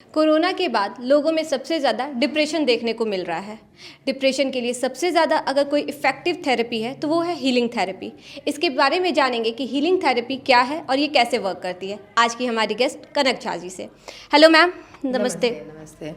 Corona के बाद लोगों में सबसे ज़्यादा डिप्रेशन देखने को मिल रहा है। डिप्रेशन के लिए सबसे ज़्यादा अगर कोई इफ़ेक्टिव थेरेपी है तो वो है हीलिंग थेरेपी। इसके बारे में जानेंगे कि हीलिंग थेरेपी क्या है और ये कैसे वर्क करती है, आज की हमारी गेस्ट कनक झा जी से। हेलो मैम, नमस्ते। नमस्ते।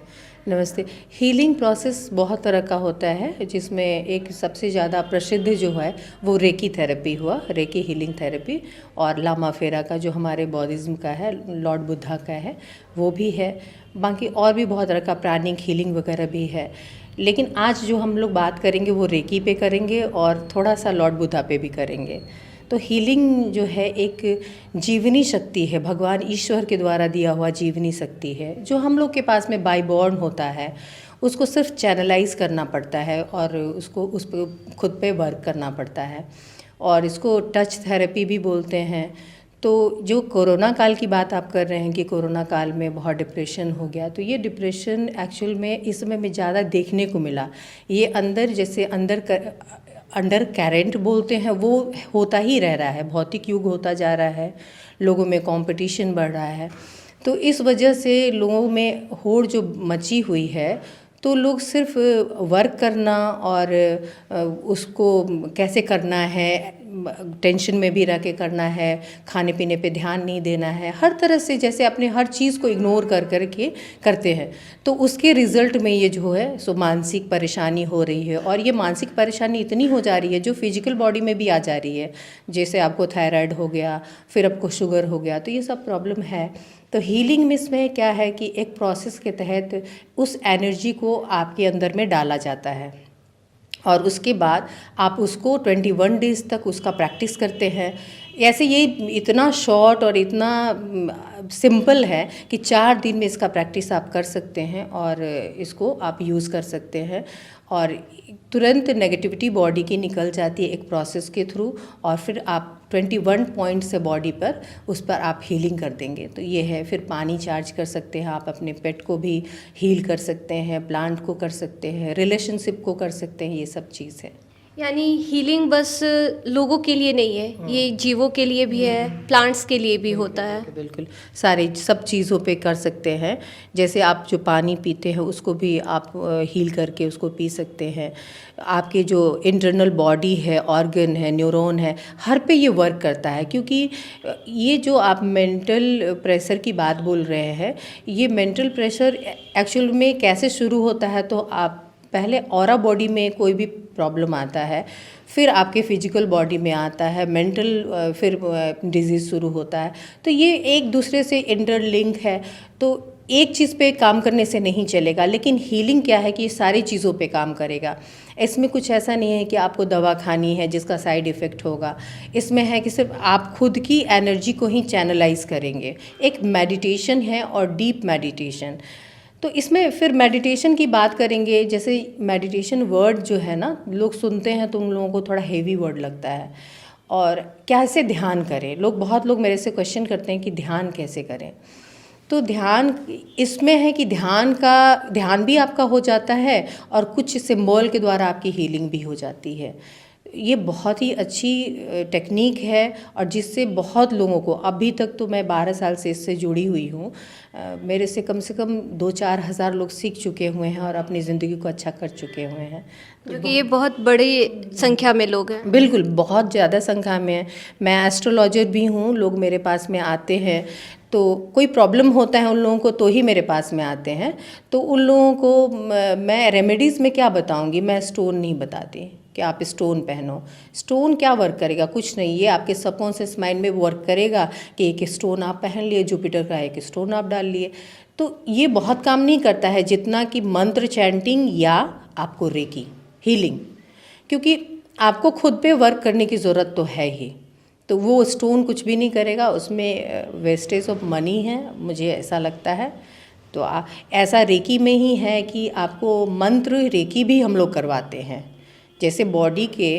नमस्ते। हीलिंग प्रोसेस बहुत तरह का होता है, जिसमें एक सबसे ज़्यादा प्रसिद्ध जो है वो रेकी थेरेपी हुआ, रेकी हीलिंग थेरेपी। और लामा फेरा का जो हमारे बौद्धिज्म का है, लॉर्ड बुद्धा का है, वो भी है। बाकी और भी बहुत तरह का प्राणिक हीलिंग वगैरह भी है। लेकिन आज जो हम लोग बात करेंगे वो रेकी पे करेंगे और थोड़ा सा लॉर्ड बुद्धा पे भी करेंगे। तो हीलिंग जो है एक जीवनी शक्ति है, भगवान ईश्वर के द्वारा दिया हुआ जीवनी शक्ति है, जो हम लोग के पास में बाय बॉर्न होता है। उसको सिर्फ चैनलाइज करना पड़ता है और उसको उस पर खुद पे वर्क करना पड़ता है। और इसको टच थेरेपी भी बोलते हैं। तो जो कोरोना काल की बात आप कर रहे हैं कि कोरोना काल में बहुत डिप्रेशन हो गया, तो ये डिप्रेशन एक्चुअल में इस समय में ज़्यादा देखने को मिला। ये अंदर जैसे अंडर कैरेंट बोलते हैं, वो होता ही रह रहा है। भौतिक युग होता जा रहा है, लोगों में कंपटीशन बढ़ रहा है। तो इस वजह से लोगों में होड़ जो मची हुई है, तो लोग सिर्फ वर्क करना और उसको कैसे करना है, टेंशन में भी रह के करना है, खाने पीने पे ध्यान नहीं देना है, हर तरह से जैसे अपने हर चीज़ को इग्नोर कर कर के करते हैं। तो उसके रिज़ल्ट में ये जो है सो मानसिक परेशानी हो रही है। और ये मानसिक परेशानी इतनी हो जा रही है जो फिजिकल बॉडी में भी आ जा रही है। जैसे आपको थायराइड हो गया, फिर आपको शुगर हो गया, तो ये सब प्रॉब्लम है। तो हीलिंग में इसमें क्या है कि एक प्रोसेस के तहत उस एनर्जी को आपके अंदर में डाला जाता है और उसके बाद आप उसको 21 डेज़ तक उसका प्रैक्टिस करते हैं। ऐसे ये इतना शॉर्ट और इतना सिंपल है कि 4 दिन में इसका प्रैक्टिस आप कर सकते हैं और इसको आप यूज़ कर सकते हैं और तुरंत नेगेटिविटी बॉडी की निकल जाती है एक प्रोसेस के थ्रू। और फिर आप 21 पॉइंट से बॉडी पर उस पर आप हीलिंग कर देंगे। तो ये है। फिर पानी चार्ज कर सकते हैं आप, अपने पेट को भी हील कर सकते हैं, प्लांट को कर सकते हैं, रिलेशनशिप को कर सकते हैं, ये सब चीज़ है। यानी हीलिंग बस लोगों के लिए नहीं है, ये जीवों के लिए भी है, प्लांट्स के लिए भी होता है। बिल्कुल, सारे सब चीज़ों पे कर सकते हैं। जैसे आप जो पानी पीते हैं उसको भी आप हील करके उसको पी सकते हैं। आपके जो इंटरनल बॉडी है, ऑर्गन है, न्यूरॉन है, हर पे ये वर्क करता है। क्योंकि ये जो आप मेंटल प्रेशर की बात बोल रहे हैं, ये मेंटल प्रेशर एक्चुअल में कैसे शुरू होता है, तो आप पहले ऑरा बॉडी में कोई भी प्रॉब्लम आता है, फिर आपके फिजिकल बॉडी में आता है, मेंटल फिर डिजीज़ शुरू होता है। तो ये एक दूसरे से इंटरलिंक है। तो एक चीज़ पे काम करने से नहीं चलेगा। लेकिन हीलिंग क्या है कि ये सारी चीज़ों पे काम करेगा। इसमें कुछ ऐसा नहीं है कि आपको दवा खानी है जिसका साइड इफ़ेक्ट होगा। इसमें है कि सिर्फ आप खुद की एनर्जी को ही चैनलाइज करेंगे। एक मेडिटेशन है और डीप मेडिटेशन। तो इसमें फिर मेडिटेशन की बात करेंगे। जैसे मेडिटेशन वर्ड जो है ना, लोग सुनते हैं तो उन लोगों को थोड़ा हेवी वर्ड लगता है। और कैसे ध्यान करें, बहुत लोग मेरे से क्वेश्चन करते हैं कि ध्यान कैसे करें। तो ध्यान इसमें है कि ध्यान भी आपका हो जाता है और कुछ सिंबल के द्वारा आपकी हीलिंग भी हो जाती है। ये बहुत ही अच्छी टेक्निक है और जिससे बहुत लोगों को, अभी तक तो मैं 12 साल से इससे जुड़ी हुई हूँ, मेरे से कम 2-4 हज़ार लोग सीख चुके हुए हैं और अपनी ज़िंदगी को अच्छा कर चुके हुए हैं। क्योंकि ये बहुत बड़ी संख्या में लोग हैं। बिल्कुल, बहुत ज़्यादा संख्या में है। मैं एस्ट्रोलॉजर भी हूँ। लोग मेरे पास में आते हैं तो कोई प्रॉब्लम होता है उन लोगों को तो ही मेरे पास में आते हैं। तो उन लोगों को मैं रेमेडीज़ में क्या बताऊँगी, मैं स्टोन नहीं बताती कि आप स्टोन पहनो। स्टोन क्या वर्क करेगा, कुछ नहीं। ये आपके सबकॉन्शियस माइंड में वर्क करेगा कि एक स्टोन आप पहन लिए, जुपिटर का एक स्टोन आप डाल लिए। तो ये बहुत काम नहीं करता है जितना कि मंत्र चैंटिंग या आपको रेकी हीलिंग। क्योंकि आपको खुद पे वर्क करने की ज़रूरत तो है ही। तो वो स्टोन कुछ भी नहीं करेगा, उसमें वेस्टेज ऑफ मनी है, मुझे ऐसा लगता है। तो ऐसा रेकी में ही है कि आपको मंत्र रेकी भी हम लोग करवाते हैं। जैसे बॉडी के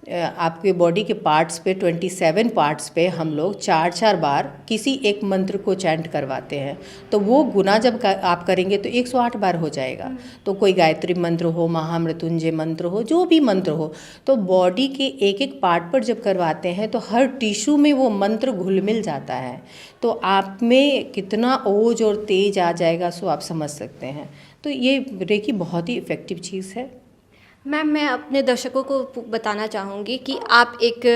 आपके बॉडी के पार्ट्स पे 27 पार्ट्स पे हम लोग 4-4 बार किसी एक मंत्र को चैंट करवाते हैं। तो वो गुना जब आप करेंगे तो 108 बार हो जाएगा। तो कोई गायत्री मंत्र हो, महामृत्युंजय मंत्र हो, जो भी मंत्र हो, तो बॉडी के एक एक पार्ट पर जब करवाते हैं तो हर टिश्यू में वो मंत्र घुल मिल जाता है। तो आप में कितना ओज और तेज आ जाएगा सो आप समझ सकते हैं। तो ये रेकी बहुत ही इफ़ेक्टिव चीज़ है। मैम, मैं अपने दर्शकों को बताना चाहूँगी कि आप एक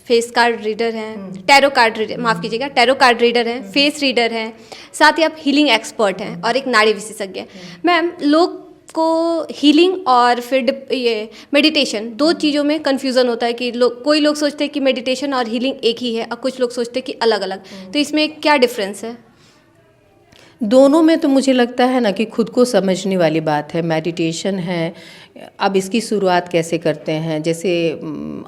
फेस कार्ड रीडर हैं, टैरो कार्ड रीडर, माफ़ कीजिएगा, टैरो कार्ड रीडर हैं, फेस रीडर हैं, साथ ही आप हीलिंग एक्सपर्ट हैं और एक नाड़ी विशेषज्ञ हैं। मैम, लोग को हीलिंग और फिर ये मेडिटेशन, दो चीज़ों में कन्फ्यूज़न होता है कि कोई लोग सोचते हैं कि मेडिटेशन और हीलिंग एक ही है और कुछ लोग सोचते हैं कि अलग अलग। तो इसमें क्या डिफरेंस है? दोनों में तो मुझे लगता है ना कि खुद को समझने वाली बात है। मेडिटेशन है, अब इसकी शुरुआत कैसे करते हैं, जैसे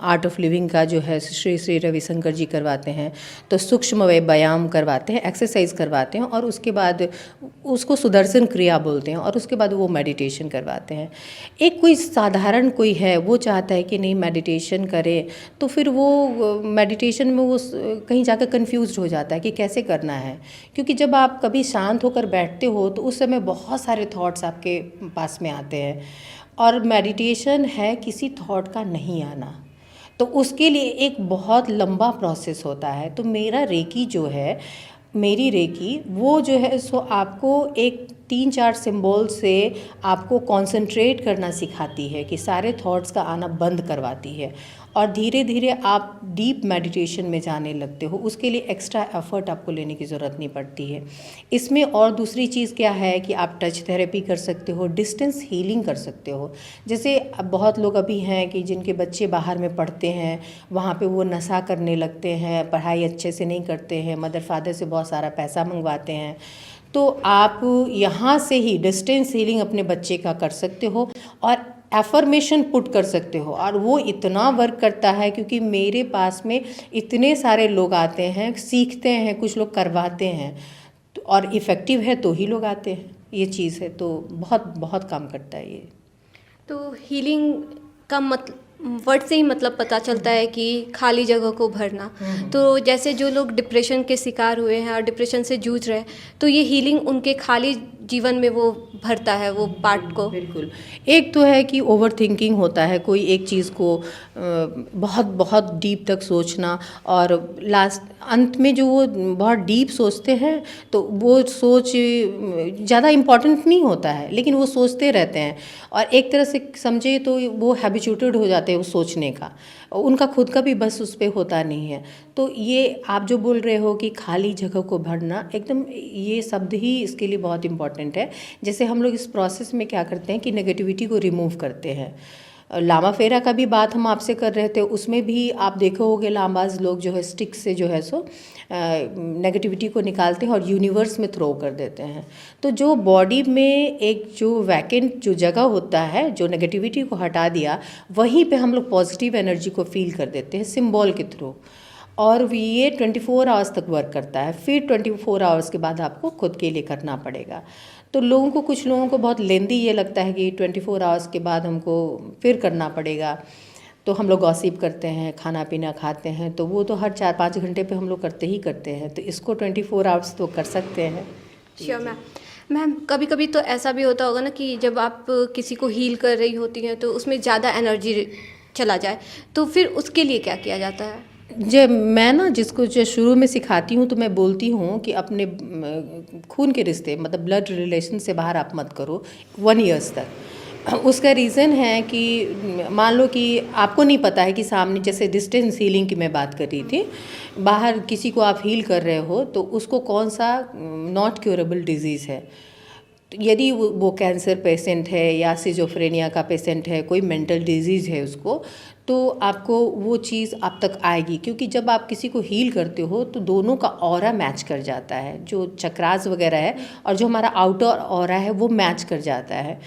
आर्ट ऑफ लिविंग का जो है श्री श्री रविशंकर जी करवाते हैं, तो सूक्ष्म व्यायाम करवाते हैं, एक्सरसाइज करवाते हैं और उसके बाद उसको सुदर्शन क्रिया बोलते हैं और उसके बाद वो मेडिटेशन करवाते हैं। एक कोई साधारण कोई है वो चाहता है कि नहीं मेडिटेशन करे, तो फिर वो मेडिटेशन में वो कहीं जाकर कंफ्यूज्ड हो जाता है कि कैसे करना है। क्योंकि जब आप कभी शांत होकर बैठते हो तो उस समय बहुत सारे थॉट्स आपके पास में आते हैं और मेडिटेशन है किसी थॉट का नहीं आना। तो उसके लिए एक बहुत लंबा प्रोसेस होता है। तो मेरा रेकी जो है, मेरी रेकी वो जो है सो आपको एक 3-4 सिंबल से आपको कंसंट्रेट करना सिखाती है कि सारे थॉट्स का आना बंद करवाती है और धीरे धीरे आप डीप मेडिटेशन में जाने लगते हो। उसके लिए एक्स्ट्रा एफर्ट आपको लेने की ज़रूरत नहीं पड़ती है। इसमें और दूसरी चीज़ क्या है कि आप टच थेरेपी कर सकते हो, डिस्टेंस हीलिंग कर सकते हो। जैसे अब बहुत लोग अभी हैं कि जिनके बच्चे बाहर में पढ़ते हैं, वहाँ पे वो नशा करने लगते हैं, पढ़ाई अच्छे से नहीं करते हैं, मदर फादर से बहुत सारा पैसा मंगवाते हैं। तो आप यहाँ से ही डिस्टेंस हीलिंग अपने बच्चे का कर सकते हो और एफर्मेशन पुट कर सकते हो और वो इतना वर्क करता है क्योंकि मेरे पास में इतने सारे लोग आते हैं, सीखते हैं, कुछ लोग करवाते हैं और इफ़ेक्टिव है तो ही लोग आते हैं। ये चीज़ है, तो बहुत बहुत काम करता है ये। तो हीलिंग का वर्ड से ही मतलब पता चलता है कि खाली जगह को भरना। तो जैसे जो लोग डिप्रेशन के शिकार हुए हैं और डिप्रेशन से जूझ रहे हैं, तो ये हीलिंग उनके खाली जीवन में वो भरता है वो पार्ट को। बिल्कुल। एक तो है कि ओवर थिंकिंग होता है, कोई एक चीज़ को बहुत बहुत डीप तक सोचना और लास्ट अंत में जो वो बहुत डीप सोचते हैं तो वो सोच ज़्यादा इम्पॉर्टेंट नहीं होता है, लेकिन वो सोचते रहते हैं और एक तरह से समझे तो वो हैबिचुएटेड हो जाते हैं उस सोचने का, उनका खुद का भी बस उस पर होता नहीं है। तो ये आप जो बोल रहे हो कि खाली जगह को भरना, एकदम ये शब्द ही इसके लिए बहुत इम्पॉर्टेंट है। जैसे हम लोग इस प्रोसेस में क्या करते हैं कि नेगेटिविटी को रिमूव करते हैं। लामा फेरा का भी बात हम आपसे कर रहे थे, उसमें भी आप देखो होगे लामाज लोग जो है स्टिक से जो है सो नेगेटिविटी को निकालते हैं और यूनिवर्स में थ्रो कर देते हैं। तो जो बॉडी में एक जो वैकेंट जो जगह होता है, जो नेगेटिविटी को हटा दिया, वहीं पे हम लोग पॉजिटिव एनर्जी को फील कर देते हैं सिंबल के थ्रू और ये 24 आवर्स तक वर्क करता है। फिर 24 आवर्स के बाद आपको खुद के लिए करना पड़ेगा। तो लोगों को, कुछ लोगों को बहुत लेंदी ये लगता है कि 24 आवर्स के बाद हमको फिर करना पड़ेगा। तो हम लोग गॉसिप करते हैं, खाना पीना खाते हैं, तो वो तो हर 4-5 घंटे पे हम लोग करते ही करते हैं। तो इसको 24 आवर्स तो कर सकते हैं। Sure ma'am. मैम, कभी कभी तो ऐसा भी होता होगा ना कि जब आप किसी को हील कर रही होती हैं तो उसमें ज़्यादा एनर्जी चला जाए, तो फिर उसके लिए क्या किया जाता है? जब मैं ना जिसको जो शुरू में सिखाती हूँ तो मैं बोलती हूँ कि अपने खून के रिश्ते मतलब ब्लड रिलेशन से बाहर आप मत करो 1 ईयर्स तक। उसका रीज़न है कि मान लो कि आपको नहीं पता है कि सामने, जैसे डिस्टेंस हीलिंग की मैं बात कर रही थी, बाहर किसी को आप हील कर रहे हो तो उसको कौन सा नॉट क्योरेबल डिजीज़ है। यदि वो कैंसर पेशेंट है या सिजोफ्रेनिया का पेशेंट है, कोई मेंटल डिजीज़ है उसको, तो आपको वो चीज़ आप तक आएगी। क्योंकि जब आप किसी को हील करते हो तो दोनों का ऑरा मैच कर जाता है, जो चक्रास वगैरह है और जो हमारा आउटर ऑरा है वो मैच कर जाता है।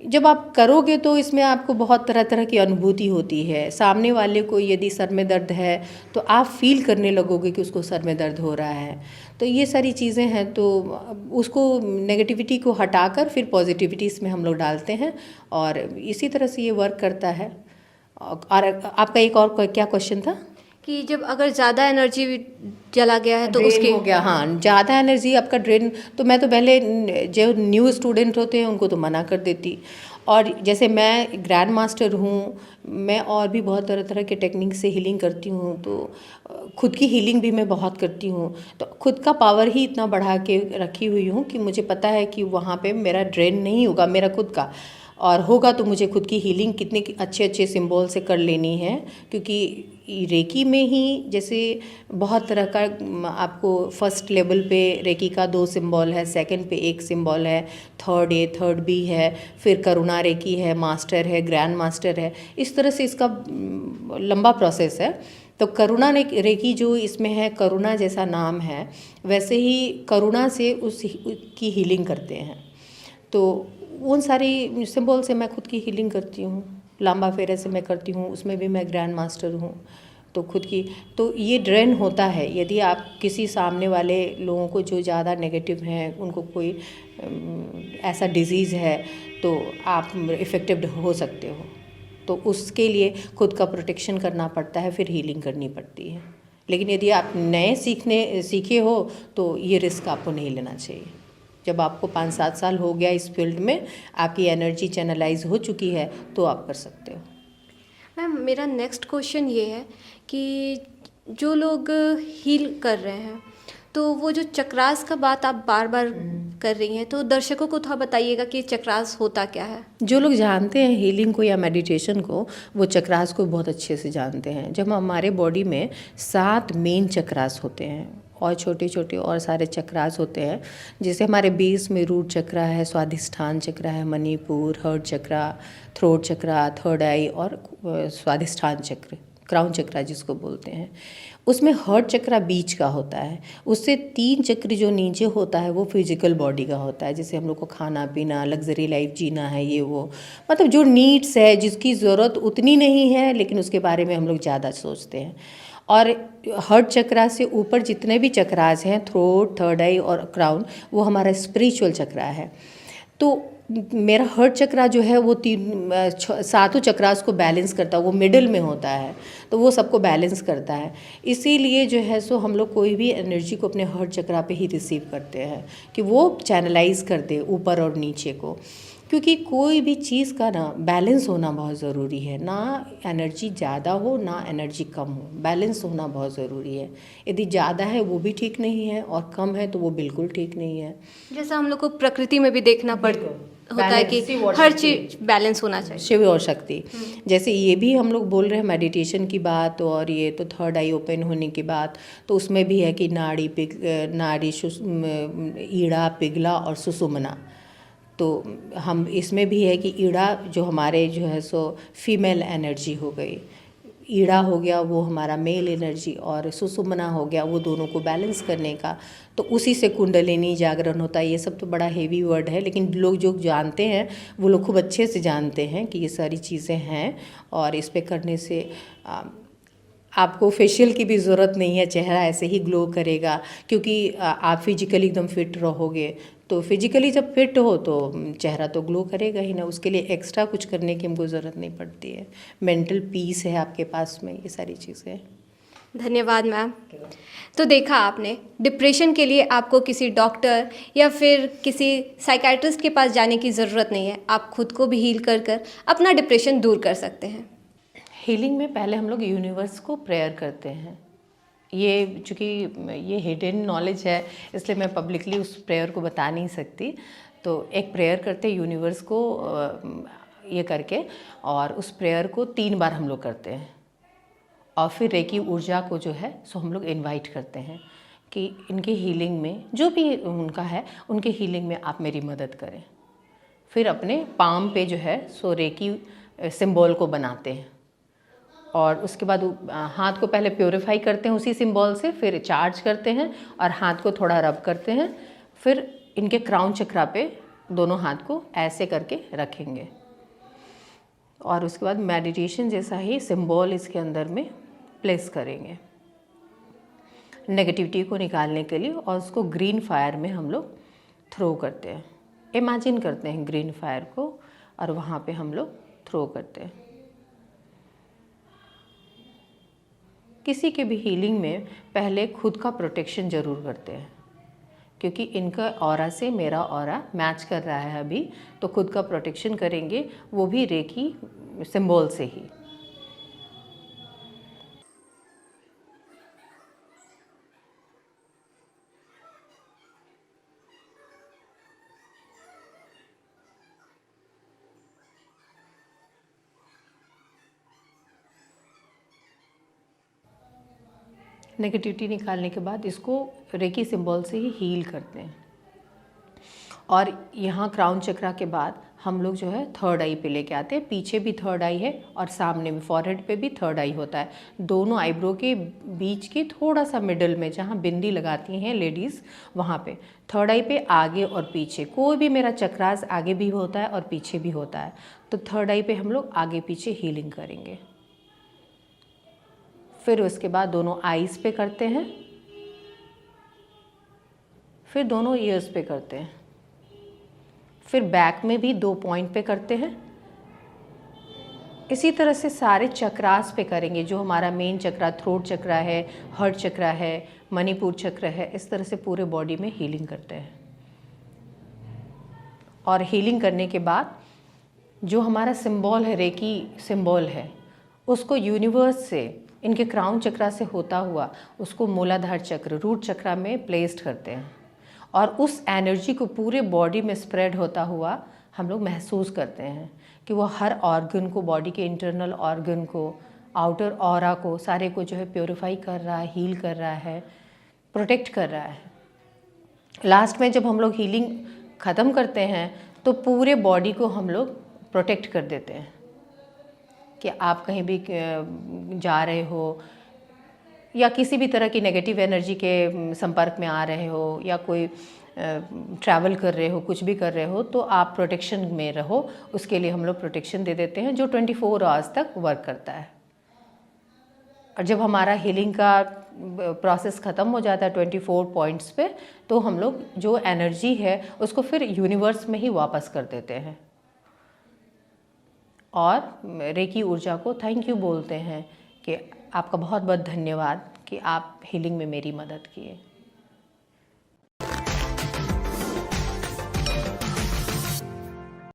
जब आप करोगे तो इसमें आपको बहुत तरह तरह की अनुभूति होती है। सामने वाले को यदि सर में दर्द है तो आप फील करने लगोगे कि उसको सर में दर्द हो रहा है। तो ये सारी चीज़ें हैं। तो उसको नेगेटिविटी को हटाकर फिर पॉजिटिविटी इसमें हम लोग डालते हैं और इसी तरह से ये वर्क करता है। और आपका एक और क्या क्वेश्चन था? कि जब अगर ज़्यादा एनर्जी चला गया है तो ड्रेन उसके हो गया, हाँ, ज़्यादा एनर्जी आपका ड्रेन, तो मैं तो पहले जो न्यू स्टूडेंट होते हैं उनको तो मना कर देती। और जैसे मैं ग्रैंड मास्टर हूँ, मैं और भी बहुत तरह तरह के टेक्निक से हीलिंग करती हूँ, तो खुद की हीलिंग भी मैं बहुत करती हूँ। तो खुद का पावर ही इतना बढ़ा के रखी हुई हूँ कि मुझे पता है कि वहाँ पे मेरा ड्रेन नहीं होगा, मेरा खुद का, और होगा तो मुझे खुद की हीलिंग कितने अच्छे अच्छे सिंबल से कर लेनी है। क्योंकि रेकी में ही जैसे बहुत तरह का आपको फर्स्ट लेवल पे रेकी का 2 सिंबल है, सेकंड पे 1 सिंबल है, थर्ड ए, थर्ड बी है, फिर करुणा रेकी है, मास्टर है, ग्रैंड मास्टर है। इस तरह से इसका लंबा प्रोसेस है। तो करुणा रेकी जो इसमें है, करुणा जैसा नाम है, वैसे ही करुणा से उस की हीलिंग करते हैं। तो उन सारी सिंबल से मैं खुद की हीलिंग करती हूँ। लांबा फेरे से मैं करती हूँ, उसमें भी मैं ग्रैंड मास्टर हूँ। तो खुद की, तो ये ड्रेन होता है यदि आप किसी सामने वाले लोगों को जो ज़्यादा नेगेटिव हैं, उनको कोई ऐसा डिजीज़ है, तो आप इफ़ेक्टिव हो सकते हो। तो उसके लिए खुद का प्रोटेक्शन करना पड़ता है, फिर हीलिंग करनी पड़ती है। लेकिन यदि आप नए सीखे हो तो ये रिस्क आपको नहीं लेना चाहिए। जब आपको 5-7 साल हो गया इस फील्ड में, आपकी एनर्जी चैनलाइज हो चुकी है, तो आप कर सकते हो। मैम, मेरा नेक्स्ट क्वेश्चन ये है कि जो लोग हील कर रहे हैं, तो वो जो चक्रास का बात आप बार बार कर रही हैं, तो दर्शकों को थोड़ा बताइएगा कि चक्रास होता क्या है। जो लोग जानते हैं हीलिंग को या मेडिटेशन को, वो चक्रास को बहुत अच्छे से जानते हैं। जब हमारे बॉडी में 7 मेन चक्रास होते हैं और छोटे छोटे और सारे चक्रास होते हैं, जैसे हमारे बेस में रूट चक्रा है, स्वादिष्ठान चक्रा है, मणिपुर, हर्ट चक्रा, थ्रोट चक्रा, थर्ड आई, और स्वादिष्ठान चक्र, क्राउन चक्रा जिसको बोलते हैं। उसमें हर्ट चक्रा बीच का होता है। उससे 3 चक्र जो नीचे होता है वो फिजिकल बॉडी का होता है, जैसे हम लोग को खाना पीना, लग्जरी लाइफ जीना है, ये वो, मतलब जो नीड्स है, जिसकी ज़रूरत उतनी नहीं है लेकिन उसके बारे में हम लोग ज़्यादा सोचते हैं। और हर्ट चक्रा से ऊपर जितने भी चक्रास हैं, थ्रोट, थर्ड आई और क्राउन, वो हमारा स्पिरिचुअल चक्रा है। तो मेरा हर्ट चक्रा जो है वो 7 चक्रास को बैलेंस करता है, वो मिडिल में होता है, तो वो सबको बैलेंस करता है। इसीलिए जो है सो हम लोग कोई भी एनर्जी को अपने हर्ट चक्रा पे ही रिसीव करते हैं कि वो चैनलाइज कर दे ऊपर और नीचे को। क्योंकि कोई भी चीज़ का ना बैलेंस होना बहुत ज़रूरी है, ना एनर्जी ज़्यादा हो ना एनर्जी कम हो, बैलेंस होना बहुत ज़रूरी है। यदि ज़्यादा है वो भी ठीक नहीं है और कम है तो वो बिल्कुल ठीक नहीं है। जैसा हम लोग को प्रकृति में भी देखना होता है कि हर चीज बैलेंस होना चाहिए। शिव और शक्ति, जैसे ये भी हम लोग बोल रहे हैं मेडिटेशन की बात, और ये तो थर्ड आई ओपन होने की बात, तो उसमें भी है कि नाड़ी ईड़ा, पिघला और सुषुम्ना। तो हम इसमें भी है कि ईड़ा जो हमारे जो है सो फीमेल एनर्जी हो गई, ईड़ा हो गया वो हमारा मेल एनर्जी, और सुषुम्ना हो गया वो दोनों को बैलेंस करने का। तो उसी से कुंडलिनी जागरण होता है। ये सब तो बड़ा हेवी वर्ड है, लेकिन लोग जो जानते हैं वो लोग खूब अच्छे से जानते हैं कि ये सारी चीज़ें हैं, और इस पे करने से आपको फेशियल की भी ज़रूरत नहीं है, चेहरा ऐसे ही ग्लो करेगा, क्योंकि आप फिजिकली एकदम फिट रहोगे। तो फिजिकली जब फिट हो तो चेहरा तो ग्लो करेगा ही ना, उसके लिए एक्स्ट्रा कुछ करने की हमको ज़रूरत नहीं पड़ती है। मेंटल पीस है आपके पास में, ये सारी चीज़ें। धन्यवाद मैम। तो देखा आपने, डिप्रेशन के लिए आपको किसी डॉक्टर या फिर किसी साइकाइट्रिस्ट के पास जाने की ज़रूरत नहीं है, आप खुद को भी हील कर कर अपना डिप्रेशन दूर कर सकते हैं। हीलिंग में पहले हम लोग यूनिवर्स को प्रेयर करते हैं। ये चूँकि ये हिडन नॉलेज है, इसलिए मैं पब्लिकली उस प्रेयर को बता नहीं सकती। तो एक प्रेयर करते हैं यूनिवर्स को ये करके, और उस प्रेयर को 3 बार हम लोग करते हैं। और फिर रेकी ऊर्जा को जो है सो हम लोग इनवाइट करते हैं कि इनके हीलिंग में जो भी उनका है, उनके हीलिंग में आप मेरी मदद करें। फिर अपने पाम पे जो है सो रेकी सिंबल को बनाते हैं, और उसके बाद हाथ को पहले प्योरीफाई करते हैं उसी सिंबल से, फिर चार्ज करते हैं और हाथ को थोड़ा रब करते हैं। फिर इनके क्राउन चक्रा पे दोनों हाथ को ऐसे करके रखेंगे, और उसके बाद मेडिटेशन जैसा ही सिंबल इसके अंदर में प्लेस करेंगे नेगेटिविटी को निकालने के लिए, और उसको ग्रीन फायर में हम लोग थ्रो करते हैं। इमेजिन करते हैं ग्रीन फायर को, और वहाँ पे हम लोग थ्रो करते हैं। किसी के भी हीलिंग में पहले खुद का प्रोटेक्शन ज़रूर करते हैं, क्योंकि इनका ऑरा से मेरा ऑरा मैच कर रहा है अभी, तो खुद का प्रोटेक्शन करेंगे, वो भी रेकी सिंबल से ही। नेगेटिविटी निकालने के बाद इसको रेकी सिंबल से ही हील करते हैं। और यहाँ क्राउन चक्रा के बाद हम लोग जो है थर्ड आई पे लेके आते हैं। पीछे भी थर्ड आई है और सामने में फॉरहेड पे भी थर्ड आई होता है। दोनों आईब्रो के बीच के थोड़ा सा मिडल में जहाँ बिंदी लगाती हैं लेडीज़, वहाँ पे थर्ड आई पे आगे और पीछे, कोई भी मेरा चक्रास आगे भी होता है और पीछे भी होता है, तो थर्ड आई पे हम लोग आगे पीछे हीलिंग करेंगे। फिर उसके बाद दोनों आईज़ पे करते हैं, फिर दोनों ईयर्स पे करते हैं, फिर बैक में भी 2 पॉइंट पे करते हैं। इसी तरह से सारे चक्रास पे करेंगे, जो हमारा मेन चक्रा थ्रोट चक्रा है, हार्ट चक्रा है, मणिपुर चक्र है, इस तरह से पूरे बॉडी में हीलिंग करते हैं। और हीलिंग करने के बाद जो हमारा सिंबल है, रेकी सिंबल है, उसको यूनिवर्स से इनके क्राउन चक्रा से होता हुआ उसको मूलाधार चक्र, रूट चक्रा में प्लेस्ड करते हैं। और उस एनर्जी को पूरे बॉडी में स्प्रेड होता हुआ हम लोग महसूस करते हैं कि वो हर ऑर्गन को, बॉडी के इंटरनल ऑर्गन को, आउटर ऑरा को, सारे को जो है प्योरीफाई कर रहा है, हील कर रहा है, प्रोटेक्ट कर रहा है। लास्ट में जब हम लोग हीलिंग ख़त्म करते हैं तो पूरे बॉडी को हम लोग प्रोटेक्ट कर देते हैं कि आप कहीं भी जा रहे हो या किसी भी तरह की नेगेटिव एनर्जी के संपर्क में आ रहे हो या कोई ट्रैवल कर रहे हो, कुछ भी कर रहे हो, तो आप प्रोटेक्शन में रहो। उसके लिए हम लोग प्रोटेक्शन दे देते हैं जो 24 आवर्स तक वर्क करता है। और जब हमारा हीलिंग का प्रोसेस ख़त्म हो जाता है 24 पॉइंट्स पे, तो हम लोग जो एनर्जी है उसको फिर यूनिवर्स में ही वापस कर देते हैं और रेकी ऊर्जा को थैंक यू बोलते हैं कि आपका बहुत बहुत धन्यवाद कि आप हीलिंग में मेरी मदद किए।